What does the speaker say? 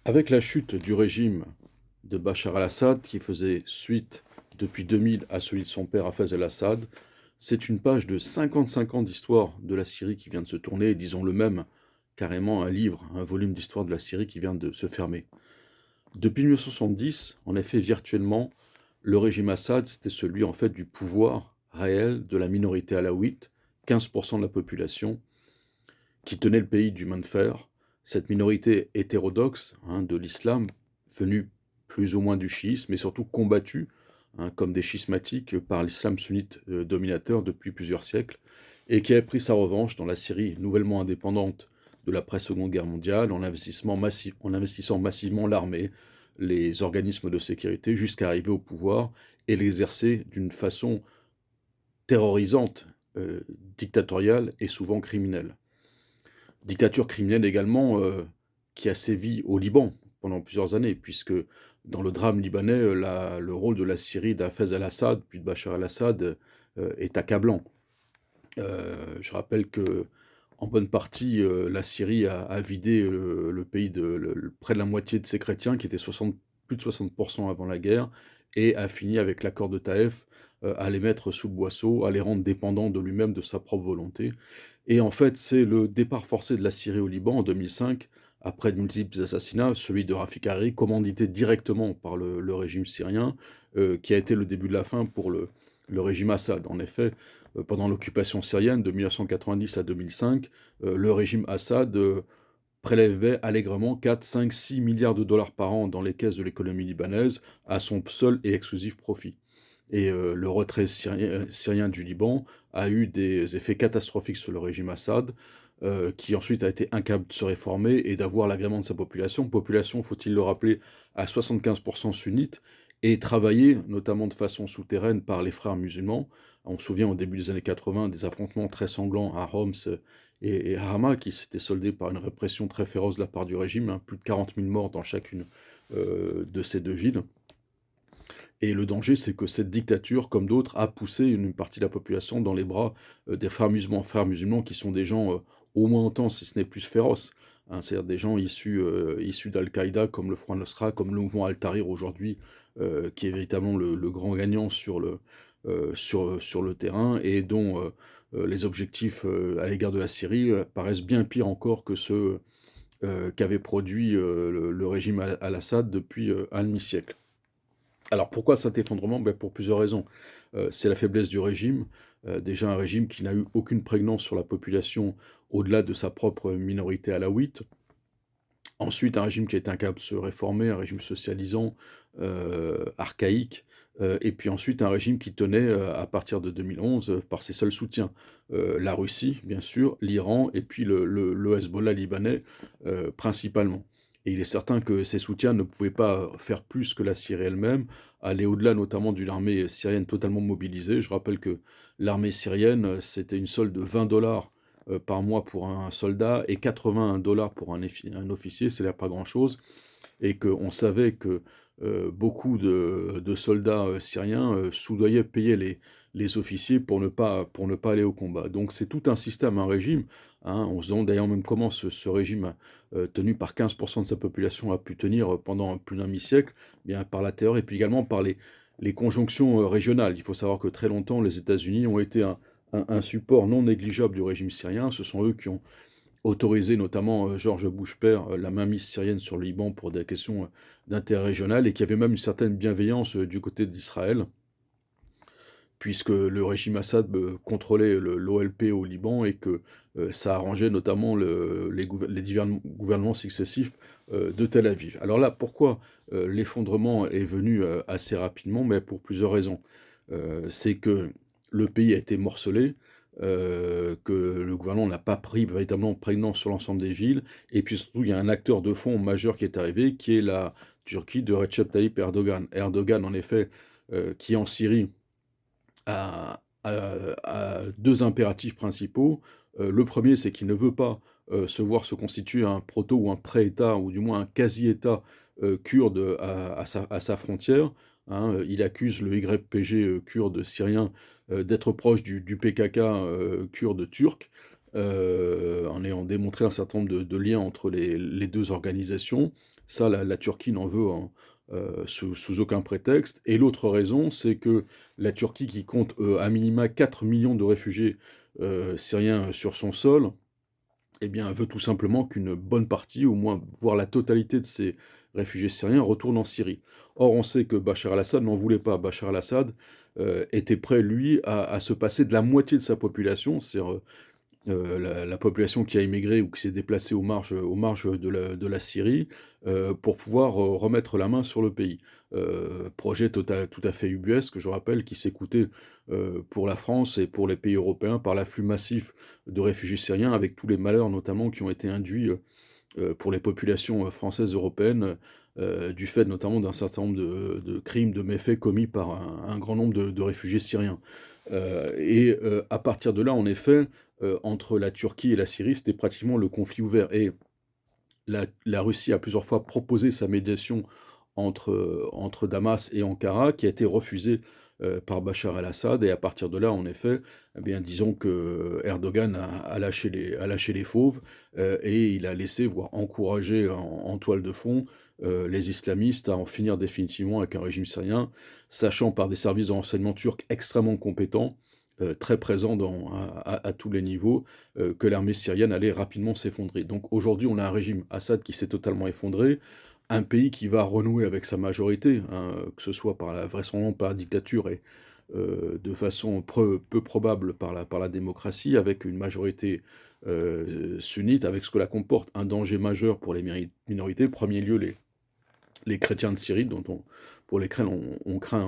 Avec la chute du régime de Bachar al-Assad, qui faisait suite depuis 2000 à celui de son père Hafez al-Assad, c'est une page de 55 ans d'histoire de la Syrie qui vient de se tourner, et disons-le même, carrément un livre, un volume d'histoire de la Syrie qui vient de se fermer. Depuis 1970, en effet, virtuellement, le régime Assad, c'était celui en fait du pouvoir réel de la minorité alaouite, 15% de la population, qui tenait le pays du main de fer. Cette minorité hétérodoxe de l'islam, venue plus ou moins du chiisme, mais surtout combattue comme des schismatiques par l'islam sunnite dominateur depuis plusieurs siècles, et qui a pris sa revanche dans la Syrie nouvellement indépendante de l'après-Seconde Guerre mondiale en investissant massivement l'armée, les organismes de sécurité, jusqu'à arriver au pouvoir et l'exercer d'une façon terrorisante, dictatoriale et souvent criminelle. Dictature criminelle également, qui a sévi au Liban pendant plusieurs années, puisque dans le drame libanais, le rôle de la Syrie d'Hafez al-Assad, puis de Bachar al-Assad, est accablant. Je rappelle que, en bonne partie, la Syrie a vidé le pays près de la moitié de ses chrétiens, qui étaient plus de 60% avant la guerre, et a fini avec l'accord de Taïf, à les mettre sous le boisseau, à les rendre dépendants de lui-même, de sa propre volonté. Et en fait, c'est le départ forcé de la Syrie au Liban en 2005, après de multiples assassinats, celui de Rafik Hariri, commandité directement par le régime syrien, qui a été le début de la fin pour le régime Assad. En effet, pendant l'occupation syrienne de 1990 à 2005, le régime Assad prélevait allègrement 4, 5, 6 milliards de dollars par an dans les caisses de l'économie libanaise à son seul et exclusif profit. Et le retrait syrien du Liban a eu des effets catastrophiques sur le régime Assad, qui ensuite a été incapable de se réformer et d'avoir l'agrément de sa population, faut-il le rappeler, à 75% sunnite, et travaillée notamment de façon souterraine par les frères musulmans. On se souvient au début des années 80 des affrontements très sanglants à Homs et à Hama, qui s'étaient soldés par une répression très féroce de la part du régime, plus de 40 000 morts dans chacune de ces deux villes. Et le danger, c'est que cette dictature, comme d'autres, a poussé une partie de la population dans les bras des frères musulmans qui sont des gens au moins autant, si ce n'est plus féroces. C'est-à-dire des gens issus d'Al-Qaïda, comme le Front Nosra, comme le mouvement Al-Tahrir aujourd'hui, qui est véritablement le grand gagnant sur le terrain, et dont les objectifs à l'égard de la Syrie paraissent bien pires encore que ceux qu'avait produit le régime al-Assad depuis un demi-siècle. Alors pourquoi cet effondrement? Pour plusieurs raisons. C'est la faiblesse du régime, déjà un régime qui n'a eu aucune prégnance sur la population au-delà de sa propre minorité alaouite. Ensuite, un régime qui a été incapable de se réformer, un régime socialisant, archaïque, et puis ensuite un régime qui tenait, à partir de 2011, par ses seuls soutiens. La Russie, bien sûr, l'Iran et puis le Hezbollah libanais, principalement. Et il est certain que ces soutiens ne pouvaient pas faire plus que la Syrie elle-même, aller au-delà notamment d'une armée syrienne totalement mobilisée. Je rappelle que l'armée syrienne, c'était une solde de 20 $ par mois pour un soldat et 81 $ pour un officier, c'est là pas grand-chose, et qu'on savait que beaucoup de soldats syriens soudoyaient payer les officiers pour ne pas aller au combat. Donc c'est tout un système, un régime. On se demande d'ailleurs même comment ce régime, tenu par 15% de sa population, a pu tenir pendant plus d'un demi-siècle, bien par la terreur et puis également par les conjonctions régionales. Il faut savoir que très longtemps, les États-Unis ont été un support non négligeable du régime syrien. Ce sont eux qui ont autorisé, notamment George Bush père, la mainmise syrienne sur le Liban pour des questions d'intérêt régional, et qui avait même une certaine bienveillance du côté d'Israël, puisque le régime Assad contrôlait l'OLP au Liban, et que ça arrangeait notamment les divers gouvernements successifs de Tel Aviv. Alors là, pourquoi l'effondrement est venu assez rapidement? Mais pour plusieurs raisons. C'est que le pays a été morcelé, que le gouvernement n'a pas pris véritablement prégnance sur l'ensemble des villes, et puis surtout, il y a un acteur de fond majeur qui est arrivé, qui est la Turquie de Recep Tayyip Erdogan. Erdogan, en effet, qui en Syrie a deux impératifs principaux. Le premier, c'est qu'il ne veut pas se voir se constituer un proto ou un pré-État, ou du moins un quasi-État kurde à sa frontière. Il accuse le YPG kurde syrien d'être proche du PKK kurde turc. en ayant démontré un certain nombre de liens entre les 2 organisations. Ça, la Turquie n'en veut sous aucun prétexte. Et l'autre raison, c'est que la Turquie, qui compte à minima 4 millions de réfugiés syriens sur son sol, eh bien, veut tout simplement qu'une bonne partie, au moins, voire la totalité de ces réfugiés syriens retournent en Syrie. Or, on sait que Bachar al-Assad n'en voulait pas. Bachar al-Assad était prêt, lui, à se passer de la moitié de sa population, c'est-à-dire la population qui a émigré ou qui s'est déplacée aux marges de la Syrie, pour pouvoir remettre la main sur le pays. Projet tout à fait ubuesque, je rappelle, qui s'est coûté pour la France et pour les pays européens par l'afflux massif de réfugiés syriens, avec tous les malheurs notamment qui ont été induits pour les populations françaises européennes, du fait notamment d'un certain nombre de crimes, de méfaits commis par un grand nombre de réfugiés syriens. À partir de là, en effet, entre la Turquie et la Syrie, c'était pratiquement le conflit ouvert. Et la Russie a plusieurs fois proposé sa médiation entre Damas et Ankara, qui a été refusée par Bachar el-Assad. Et à partir de là, en effet, eh bien, disons que Erdogan a lâché les fauves, et il a laissé, voire encouragé en toile de fond, les islamistes à en finir définitivement avec un régime syrien, sachant par des services de renseignement turcs extrêmement compétents, très présents à tous les niveaux, que l'armée syrienne allait rapidement s'effondrer. Donc aujourd'hui, on a un régime Assad qui s'est totalement effondré, un pays qui va renouer avec sa majorité, hein, que ce soit vraisemblablement par la dictature et de façon peu probable par la démocratie, avec une majorité sunnite, avec ce que la comporte un danger majeur pour les minorités, en premier lieu les chrétiens de Syrie, pour lesquels on craint